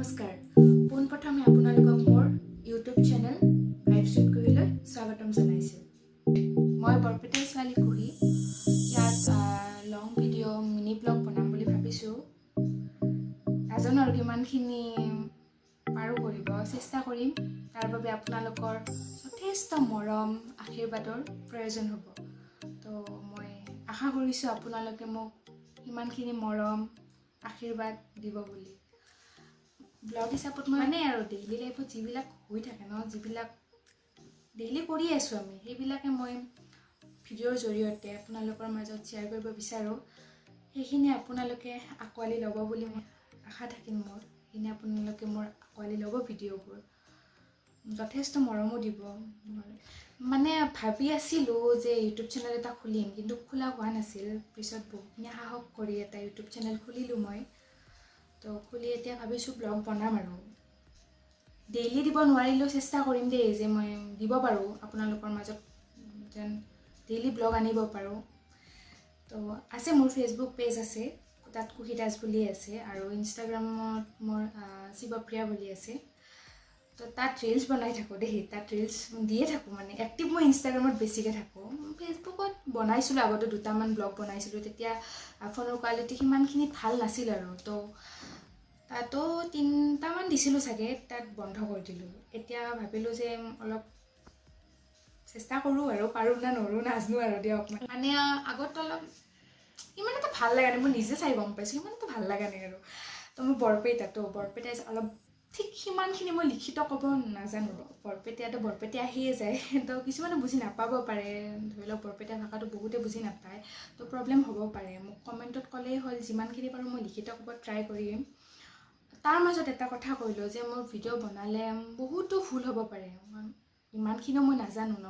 নমস্কাৰ পোনপ্ৰথমে আপোনালোকক মোৰ ইউটিউব চেনেল ভাইবশ্বুট কুহিলৈ স্বাগতম জনাইছোঁ। মই বৰপেটাৰ ছোৱালী কুহি। ইয়াত লং ভিডিঅ' মিনি ব্লগ বনাম বুলি ভাবিছোঁ। নাজানো আৰু কিমানখিনি পাৰো কৰিব চেষ্টা কৰিম। তাৰ বাবে আপোনালোকৰ যথেষ্ট মৰম আশীৰ্বাদৰ প্ৰয়োজন হ'ব। তো মই আশা কৰিছোঁ আপোনালোকে মোক ইমানখিনি মৰম আশীৰ্বাদ দিব বুলি। ব্লগ হিচাপত মই আৰু ডেইলি লাইফত যিবিলাক হৈ থাকে ন, যিবিলাক ডেইলি কৰি আছোঁ আমি, সেইবিলাকে মই ভিডিঅ'ৰ জৰিয়তে আপোনালোকৰ মাজত শ্বেয়াৰ কৰিব বিচাৰোঁ। সেইখিনি আপোনালোকে আঁকোৱালি ল'ব বুলি মই আশা থাকিল মোৰ। সেইখিনি আপোনালোকে মোৰ আঁকোৱালি ল'ব, ভিডিঅ'বোৰ যথেষ্ট মৰমো দিব। মানে ভাবি আছিলোঁ যে ইউটিউব চেনেল এটা খুলিম, কিন্তু খোলা হোৱা নাছিল। পিছত বহুখিনি সাহস কৰি এটা ইউটিউব চেনেল খুলিলোঁ মই। তো খুলি এতিয়া ভাবিছোঁ ব্লগ বনাম আৰু ডেইলি দিব নোৱাৰিলেও চেষ্টা কৰিম দেই, যে মই দিব পাৰোঁ আপোনালোকৰ মাজত, যেন ডেইলি ব্লগ আনিব পাৰোঁ। তো আছে মোৰ ফেচবুক পেজ আছে, তাত কুহি দাস বুলি আছে, আৰু ইনষ্টাগ্ৰামত মোৰ শিৱপ্ৰিয়া বুলি আছে। তো তাত ৰিলচ বনাই থাকোঁ দেই, তাত ৰিলচ দিয়ে থাকোঁ। মানে এক্টিভ মই ইনষ্টাগ্ৰামত বেছিকৈ থাকোঁ। ফেচবুকত বনাইছিলোঁ আগতে, দুটামান ব্লগ বনাইছিলোঁ। তেতিয়া ফোনৰ কোৱালিটি সিমানখিনি ভাল নাছিল আৰু। তো তাতো 3টামান দিছিলোঁ চাগে, তাত বন্ধ কৰি দিলোঁ। এতিয়া ভাবিলোঁ যে অলপ চেষ্টা কৰোঁ আৰু, পাৰোঁ না নৰোঁ নাজানো আৰু দিয়ক। মানে আগত অলপ ইমান এটা ভাল লগা নাই, মই নিজে চাই গম পাইছোঁ ইমান এটা ভাল লগা নাই আৰু। তো মোৰ বৰপেটাই অলপ ঠিক সিমানখিনি মই লিখিত ক'ব নাজানো। বৰপেটীয়াটো বৰপেটীয়া আহিয়ে যায়। তো কিছুমানে বুজি নাপাব পাৰে, ধৰি লওক বৰপেটীয়া ভাষাটো বহুতে বুজি নাপায়। তো প্ৰব্লেম হ'ব পাৰে। মোক কমেণ্টত ক'লেই হ'ল, যিমানখিনি পাৰোঁ মই লিখিত ক'ব ট্ৰাই কৰিম। তাৰ মাজত এটা কথা কৈলোঁ যে মোৰ ভিডিঅ' বনালে বহুতো ভুল হ'ব পাৰে। ইমানখিনিও মই নাজানো ন,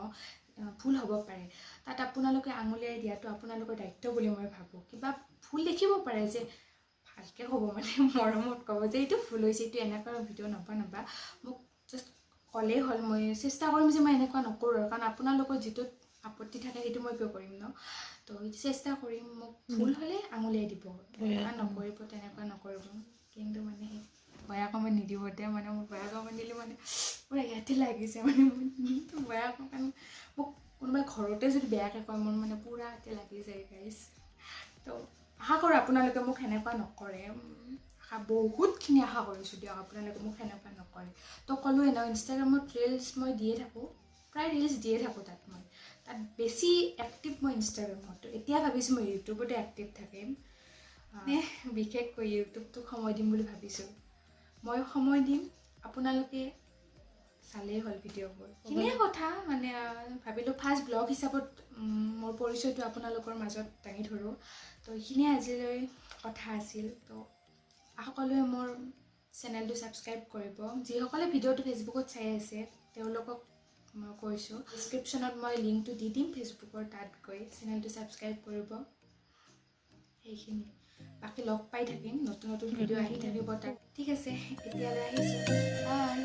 ভুল হ'ব পাৰে। তাত আপোনালোকে আঙুলিয়াই দিয়াটো আপোনালোকৰ দায়িত্ব বুলি মই ভাবোঁ। কিবা ভুল দেখিব পাৰে, যে ভালকৈ ক'ব, মানে মৰমত ক'ব যে এইটো ভুল হৈছে, এইটো এনেকুৱা ভিডিঅ' নবনাবা। মোক জাষ্ট ক'লেই হ'ল, মই চেষ্টা কৰিম যে মই এনেকুৱা নকৰোঁ। কাৰণ আপোনালোকৰ যিটোত আপত্তি থাকে সেইটো মই কিয় কৰিম ন। তো চেষ্টা কৰিম। মোক ভুল হ'লে আঙুলিয়াই দিব, এনেকুৱা নকৰিব, তেনেকুৱা নকৰিব। কিন্তু মানে বেয়া কমেণ্ট নিদিব দে। মানে মোক বেয়া কমেণ্ট দিলে মানে পূৰা ইয়াতে লাগিছে। মানে বেয়া কমেণ্ট মোক কোনোবাই ঘৰতে যদি বেয়াকৈ কয়, মোৰ মানে পূৰা ইয়াতে লাগি যায় গাইজ। তো আশা কৰোঁ আপোনালোকে মোক সেনেকুৱা নকৰে। বহুতখিনি আশা কৰিছোঁ দিয়ক আপোনালোকে মোক সেনেকুৱা নকৰে। তো ক'লোৱে ন, ইনষ্টাগ্ৰামত ৰিলচ মই দিয়ে থাকোঁ, প্ৰায় ৰিলচ দিয়ে থাকোঁ তাত। মই তাত বেছি এক্টিভ মই ইনষ্টাগ্ৰামত। এতিয়া ভাবিছোঁ মই ইউটিউবতে এক্টিভ থাকিম। বিশেষকৈ ইউটিউবটোক সময় দিম বুলি ভাবিছোঁ। মই সময় দিম, আপোনালোকে চালেই হ'ল ভিডিঅ'বোৰ। সেইখিনিয়ে কথা। মানে ভাবিলোঁ ফাৰ্ষ্ট ব্লগ হিচাপত মোৰ পৰিচয়টো আপোনালোকৰ মাজত দাঙি ধৰোঁ। তো এইখিনিয়ে আজিলৈ কথা আছিল। তো সকলোৱে মোৰ চেনেলটো ছাবস্ক্ৰাইব কৰিব। যিসকলে ভিডিঅ'টো ফেচবুকত চাই আছে তেওঁলোকক মই কৈছোঁ, ডিছক্ৰিপশ্যনত মই লিংকটো দি দিম ফেচবুকৰ, তাত গৈ চেনেলটো ছাবস্ক্ৰাইব কৰিব। সেইখিনি, বাকী লগ পাই থাকিম, নতুন নতুন ভিডিঅ' আহি থাকিব তাত। ঠিক আছে, এতিয়ালৈ আহিছোঁ, বাই।